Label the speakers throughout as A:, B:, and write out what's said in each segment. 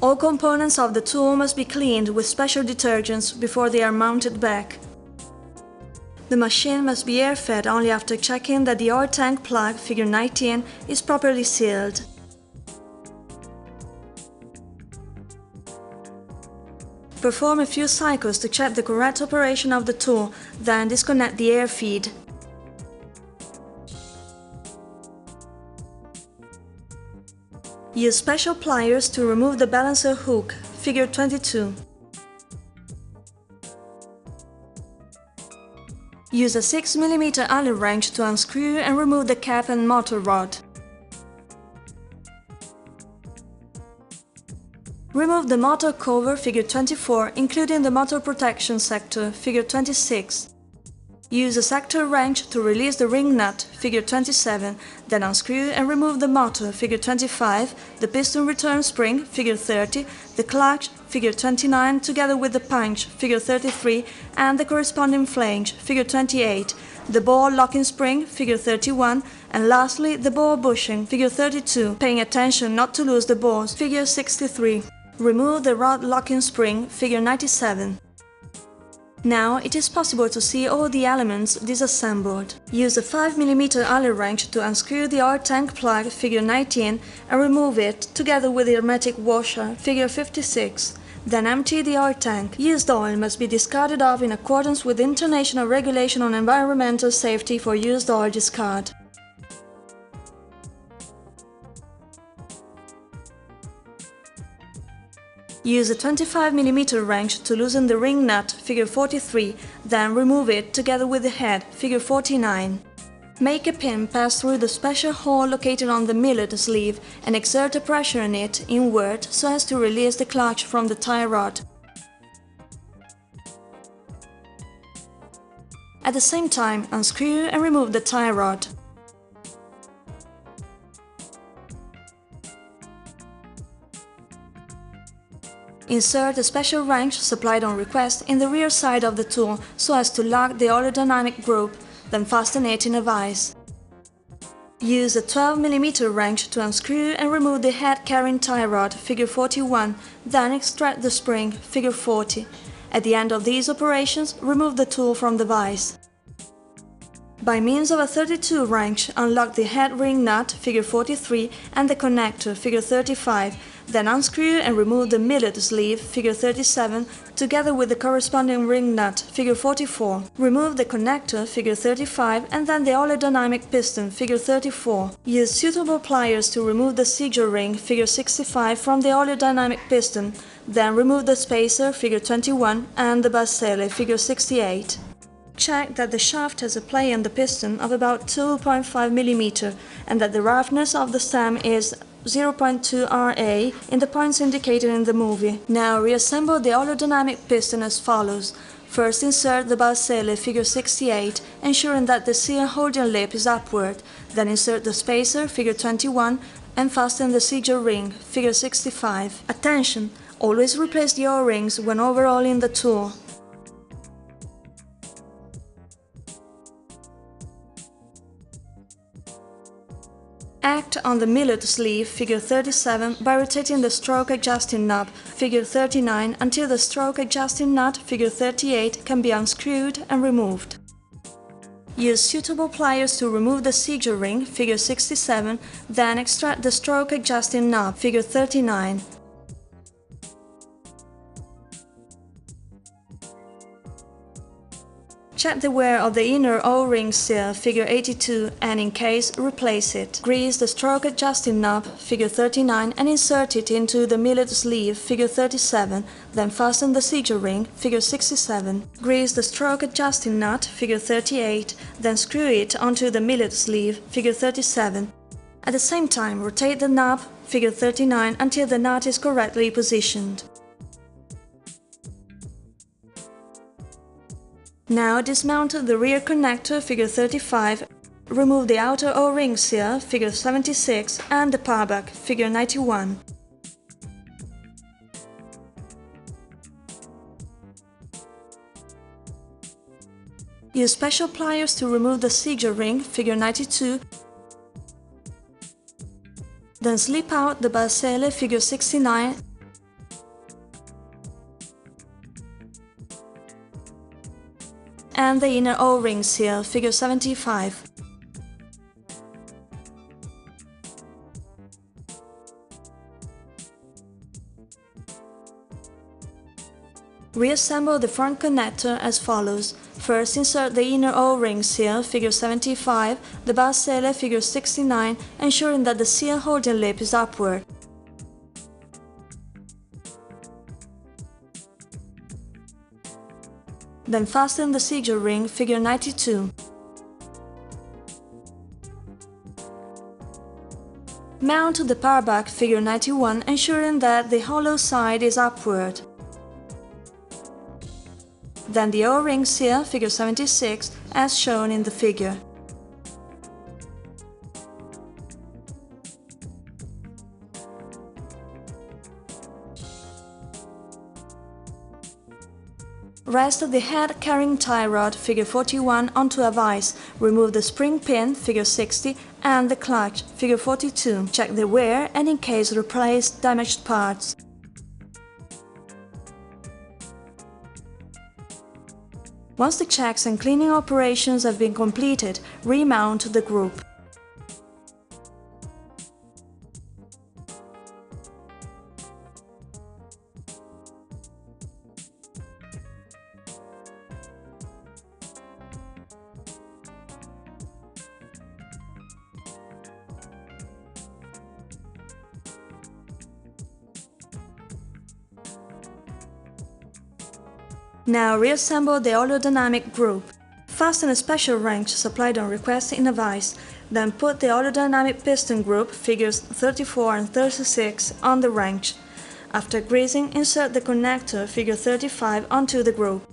A: All components of the tool must be cleaned with special detergents before they are mounted back. The machine must be air-fed only after checking that the oil tank plug, figure 19, is properly sealed. Perform a few cycles to check the correct operation of the tool, then disconnect the air feed. Use special pliers to remove the balancer hook, figure 22. Use a 6 mm Allen wrench to unscrew and remove the cap and motor rod. Remove the motor cover, figure 24, including the motor protection sector, figure 26. Use a sector wrench to release the ring nut, figure 27, then unscrew and remove the motor, figure 25, the piston return spring, figure 30, the clutch, figure 29, together with the punch, figure 33, and the corresponding flange, figure 28, the ball locking spring, figure 31, and lastly the ball bushing, figure 32, paying attention not to lose the balls, figure 63. Remove the rod locking spring, figure 97. Now it is possible to see all the elements disassembled. Use a 5 mm Allen wrench to unscrew the oil tank plug, figure 19, and remove it together with the hermetic washer, figure 56. Then empty the oil tank. Used oil must be discarded off in accordance with the International Regulation on Environmental Safety for Used Oil Discard. Use a 25 mm wrench to loosen the ring nut, figure 43, then remove it together with the head, figure 49. Make a pin pass through the special hole located on the millet sleeve and exert a pressure on it inward so as to release the clutch from the tie rod. At the same time, unscrew and remove the tie rod. Insert a special wrench supplied on request in the rear side of the tool so as to lock the aerodynamic group, then fasten it in a vise. Use a 12 mm wrench to unscrew and remove the head carrying tie rod, figure 41, then extract the spring, figure 40. At the end of these operations, remove the tool from the vise. By means of a 32 wrench, unlock the head ring nut, figure 43, and the connector, figure 35, then unscrew and remove the millet sleeve, figure 37, together with the corresponding ring nut, figure 44. Remove the connector, figure 35, and then the aerodynamic piston, figure 34. Use suitable pliers to remove the seizure ring, figure 65, from the aerodynamic piston, then remove the spacer, figure 21, and the basele, figure 68. Check that the shaft has a play on the piston of about 2.5 mm and that the roughness of the stem is 0.2 Ra in the points indicated in the movie. Now reassemble the aerodynamic piston as follows. First insert the basele, figure 68, ensuring that the seal holding lip is upward. Then insert the spacer, figure 21, and fasten the seizure ring, figure 65. Attention! Always replace the O-rings when overhauling the tool. Act on the millet sleeve, figure 37, by rotating the stroke adjusting knob, figure 39, until the stroke adjusting nut, figure 38, can be unscrewed and removed. Use suitable pliers to remove the seizure ring, figure 67, then extract the stroke adjusting knob, figure 39. Check the wear of the inner O-ring seal, figure 82, and in case, replace it. Grease the stroke adjusting knob, figure 39, and insert it into the millet sleeve, figure 37, then fasten the seizure ring, figure 67. Grease the stroke adjusting nut, figure 38, then screw it onto the millet sleeve, figure 37. At the same time, rotate the knob, figure 39, until the nut is correctly positioned. Now dismount the rear connector, figure 35, remove the outer O-ring seal, figure 76, and the pullback, figure 91. Use special pliers to remove the seizure ring, figure 92, then slip out the basele, figure 69, and the inner O-ring seal, figure 75. Reassemble the front connector as follows. First, insert the inner O-ring seal, figure 75, the bar sealer, figure 69, ensuring that the seal holding lip is upward. Then fasten the sigil ring, figure 92. Mount the power back, figure 91, ensuring that the hollow side is upward. Then the O-ring seal, figure 76, as shown in the figure. Rest the head carrying tie rod, figure 41, onto a vise. Remove the spring pin, figure 60, and the clutch, figure 42. Check the wear and in case replace damaged parts. Once the checks and cleaning operations have been completed, remount the group. Now reassemble the oleodynamic group. Fasten a special wrench supplied on request in a vise, then put the oleodynamic piston group, figures 34 and 36, on the wrench. After greasing, insert the connector, figure 35, onto the group.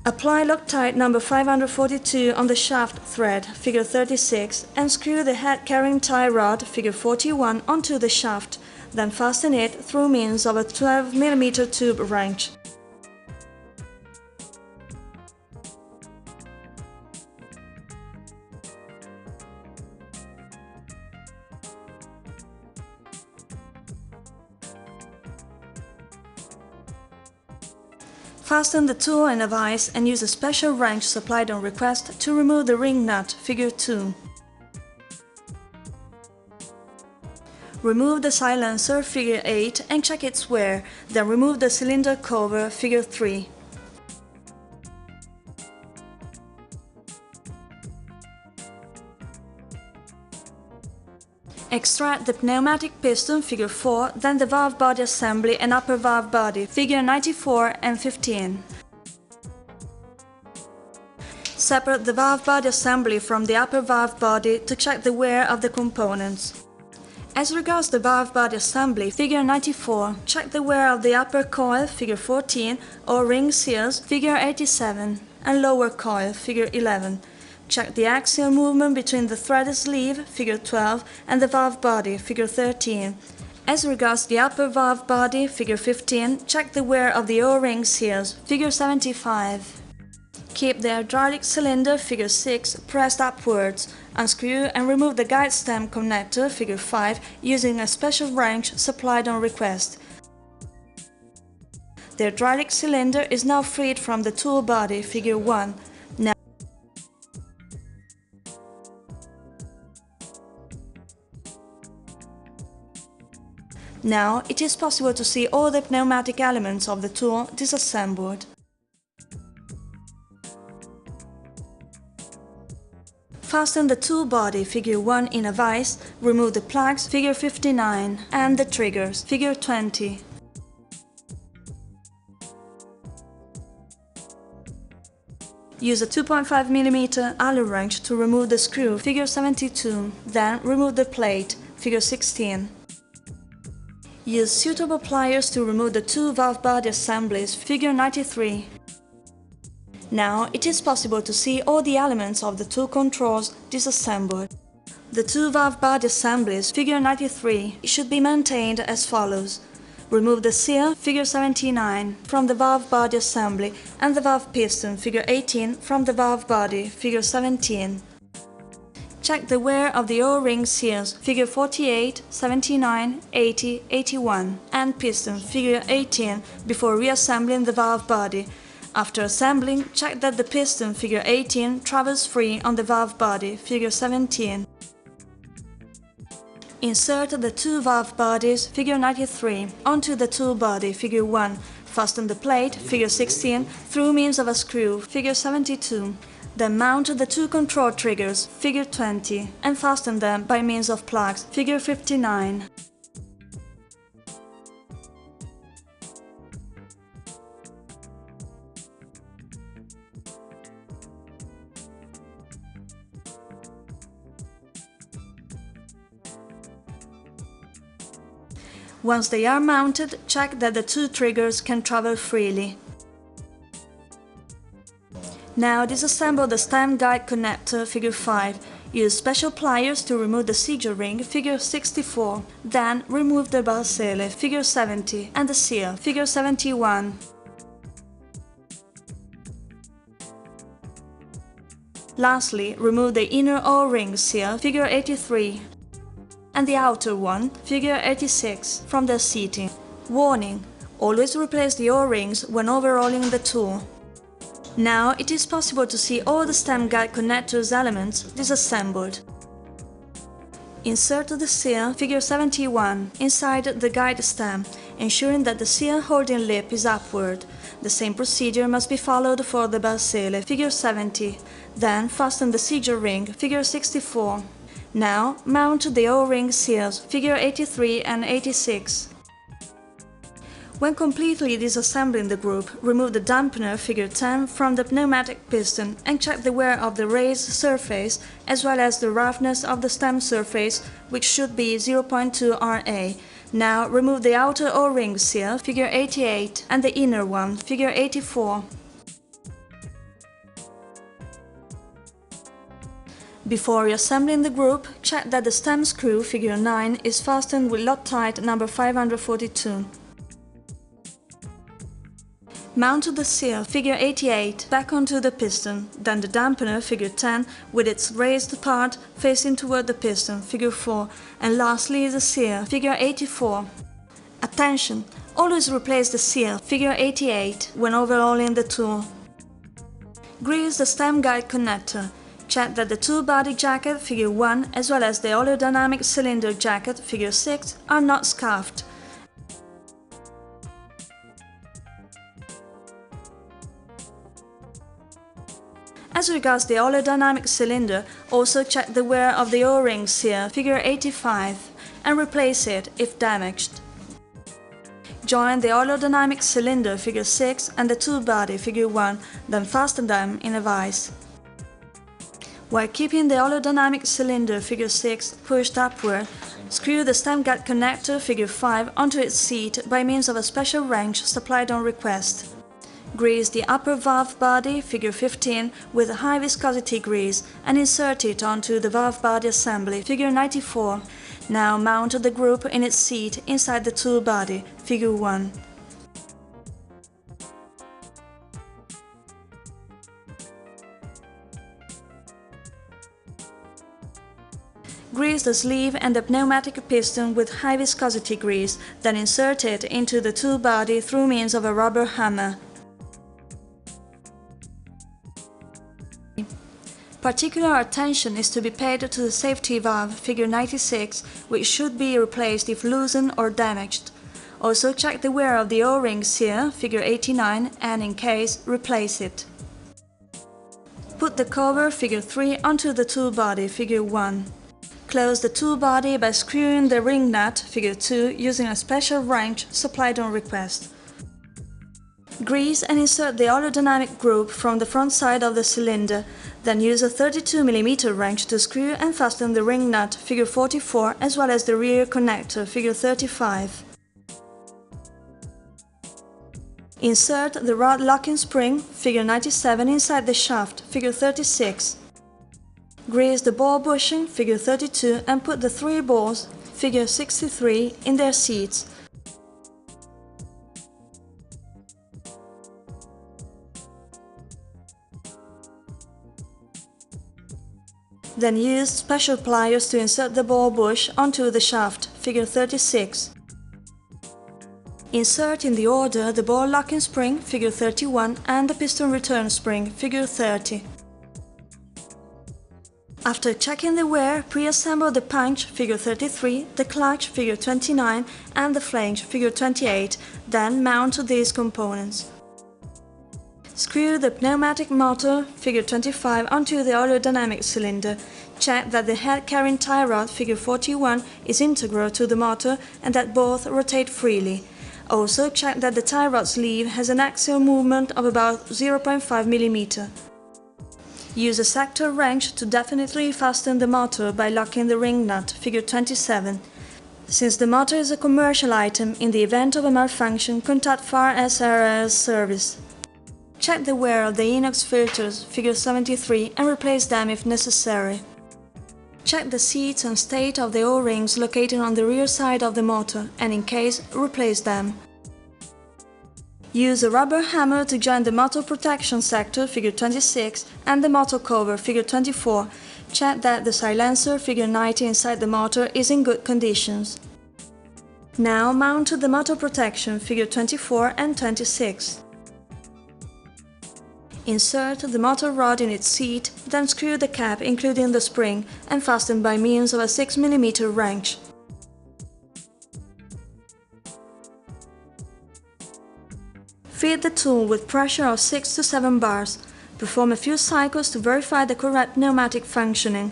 A: Apply Loctite number 542 on the shaft thread, figure 36, and screw the head carrying tie rod, figure 41, onto the shaft. Then fasten it through means of a 12 mm tube wrench. Fasten the tool in a vise and use a special wrench supplied on request to remove the ring nut, figure 2. Remove the silencer, figure 8, and check its wear, then remove the cylinder cover, figure 3. Extract the pneumatic piston, figure 4, then the valve body assembly and upper valve body, figure 94 and 15. Separate the valve body assembly from the upper valve body to check the wear of the components. As regards the valve body assembly, figure 94, check the wear of the upper coil, figure 14, or ring seals, figure 87, and lower coil, figure 11. Check the axial movement between the threaded sleeve, figure 12, and the valve body, figure 13. As regards the upper valve body, figure 15, check the wear of the O-ring seals, figure 75. Keep the hydraulic cylinder, figure 6, pressed upwards. Unscrew and remove the guide stem connector, figure 5, using a special wrench supplied on request. The hydraulic cylinder is now freed from the tool body, figure 1. Now it is possible to see all the pneumatic elements of the tool disassembled. Fasten the tool body, figure 1, in a vise, remove the plugs, figure 59, and the triggers, figure 20. Use a 2.5 mm Allen wrench to remove the screw, figure 72, then remove the plate, figure 16. Use suitable pliers to remove the two valve body assemblies, figure 93. Now it is possible to see all the elements of the tool controls disassembled. The two valve body assemblies, figure 93, should be maintained as follows. Remove the seal, figure 79, from the valve body assembly and the valve piston, figure 18, from the valve body, figure 17. check the wear of the O-ring seals, figure 48, 79, 80, 81, and piston, figure 18, before reassembling the valve body. After assembling, check that the piston, figure 18, travels free on the valve body, figure 17. Insert the two valve bodies, figure 93, onto the tool body, figure 1. Fasten the plate, figure 16, through means of a screw, figure 72. Then mount the two control triggers, figure 20, and fasten them by means of plugs, figure 59. Once they are mounted, check that the two triggers can travel freely. Now disassemble the stem guide connector, figure 5. Use special pliers to remove the seizure ring, figure 64. Then remove the balsele, figure 70, and the seal, figure 71. Lastly, remove the inner O-ring seal, figure 83. And the outer one, figure 86, from their seating. Warning: always replace the O-rings when overhauling the tool. Now it is possible to see all the stem guide connectors elements disassembled. Insert the seal, figure 71, inside the guide stem, ensuring that the seal holding lip is upward. The same procedure must be followed for the balsele, figure 70. Then fasten the seizure ring, figure 64. Now mount the O-ring seals, figure 83 and 86. When completely disassembling the group, remove the dampener, figure 10, from the pneumatic piston and check the wear of the raised surface as well as the roughness of the stem surface, which should be 0.2 Ra. Now remove the outer O-ring seal, figure 88, and the inner one, figure 84. Before reassembling the group, check that the stem screw, figure 9, is fastened with Loctite number 542. Mount the seal, figure 88, back onto the piston, then the dampener, figure 10, with its raised part facing toward the piston, figure 4, and lastly the seal, figure 84. Attention! Always replace the seal, figure 88, when overhauling the tool. Grease the stem guide connector. Check that the tool body jacket, figure 1, as well as the oleodynamic cylinder jacket, figure 6, are not scuffed. As regards the oleodynamic cylinder, also check the wear of the O-ring seal, figure 85, and replace it if damaged. Join the oleodynamic cylinder, figure 6, and the tool body, figure 1, then fasten them in a vise. While keeping the oleodynamic cylinder, figure 6, pushed upward, screw the stem guide connector, figure 5, onto its seat by means of a special wrench supplied on request. Grease the upper valve body, figure 15, with high viscosity grease and insert it onto the valve body assembly, figure 94. Now mount the group in its seat inside the tool body, figure 1. Grease the sleeve and the pneumatic piston with high viscosity grease, then insert it into the tool body through means of a rubber hammer. Particular attention is to be paid to the safety valve, figure 96, which should be replaced if loosened or damaged. Also check the wear of the O-ring seal, figure 89, and in case, replace it. Put the cover, figure 3, onto the tool body, figure 1. Close the tool body by screwing the ring nut, figure 2, using a special wrench supplied on request. Grease and insert the oleodynamic group from the front side of the cylinder, then use a 32 mm wrench to screw and fasten the ring nut, figure 44, as well as the rear connector, figure 35. Insert the rod locking spring, figure 97, inside the shaft, figure 36. Grease the ball bushing, figure 32, and put the 3 balls, figure 63, in their seats. Then use special pliers to insert the ball bush onto the shaft, figure 36. Insert in the order the ball locking spring, figure 31, and the piston return spring, figure 30. After checking the wear, pre-assemble the punch, figure 33, the clutch, figure 29, and the flange, figure 28, then mount these components. Screw the pneumatic motor, figure 25, onto the aerodynamic cylinder. Check that the head-carrying tie rod, figure 41, is integral to the motor and that both rotate freely. Also check that the tie rod sleeve has an axial movement of about 0.5 mm. Use a sector wrench to definitely fasten the motor by locking the ring nut, figure 27. Since the motor is a commercial item, in the event of a malfunction, contact FAR SRL service. Check the wear of the inox filters, figure 73, and replace them if necessary. Check the seats and state of the O-rings located on the rear side of the motor, and in case, replace them. Use a rubber hammer to join the motor protection sector, figure 26, and the motor cover, figure 24. Check that the silencer, figure 90, inside the motor is in good conditions. Now mount the motor protection, figure 24 and 26. Insert the motor rod in its seat, then screw the cap including the spring and fasten by means of a 6 mm wrench. Feed the tool with pressure of 6 to 7 bars. Perform a few cycles to verify the correct pneumatic functioning.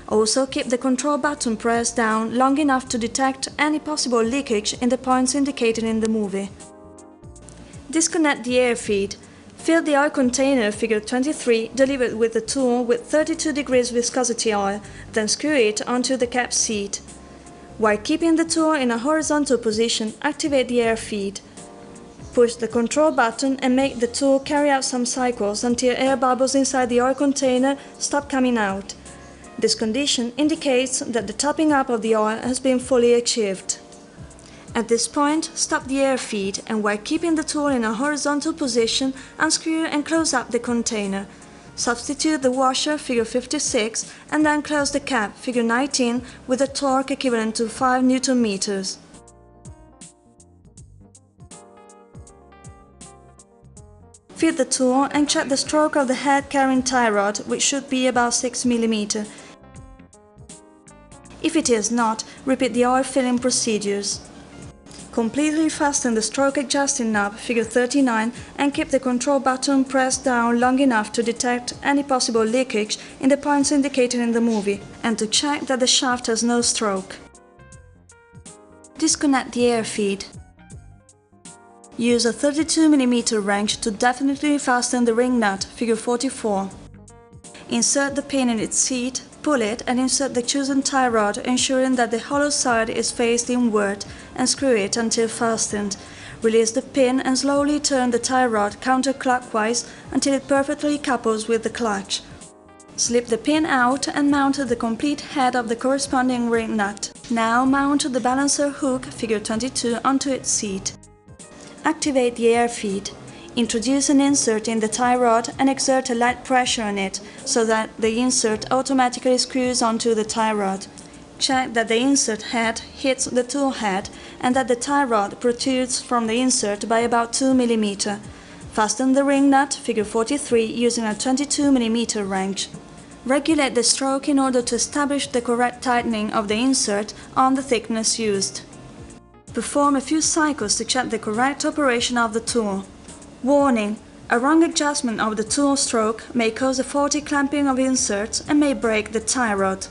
A: Also keep the control button pressed down long enough to detect any possible leakage in the points indicated in the movie. Disconnect the air feed. Fill the oil container, figure 23, delivered with the tool with 32 degrees viscosity oil, then screw it onto the cap seat. While keeping the tool in a horizontal position, activate the air feed. Push the control button and make the tool carry out some cycles until air bubbles inside the oil container stop coming out. This condition indicates that the topping up of the oil has been fully achieved. At this point, stop the air feed and while keeping the tool in a horizontal position, unscrew and close up the container. Substitute the washer, figure 56, and then close the cap, figure 19, with a torque equivalent to 5 Nm. Feed the tool and check the stroke of the head-carrying tie rod, which should be about 6 mm. If it is not, repeat the oil filling procedures. Completely fasten the stroke adjusting knob, figure 39, and keep the control button pressed down long enough to detect any possible leakage in the points indicated in the movie, and to check that the shaft has no stroke. Disconnect the air feed. Use a 32 mm wrench to definitely fasten the ring nut, figure 44. Insert the pin in its seat, pull it and insert the chosen tie rod, ensuring that the hollow side is faced inward, and screw it until fastened. Release the pin and slowly turn the tie rod counterclockwise until it perfectly couples with the clutch. Slip the pin out and mount the complete head of the corresponding ring nut. Now mount the balancer hook, figure 22, onto its seat. Activate the air feed. Introduce an insert in the tie rod and exert a light pressure on it so that the insert automatically screws onto the tie rod. Check that the insert head hits the tool head and that the tie rod protrudes from the insert by about 2 mm. Fasten the ring nut, figure 43, using a 22 mm wrench. Regulate the stroke in order to establish the correct tightening of the insert on the thickness used. Perform a few cycles to check the correct operation of the tool. Warning: a wrong adjustment of the tool stroke may cause a faulty clamping of inserts and may break the tie rod.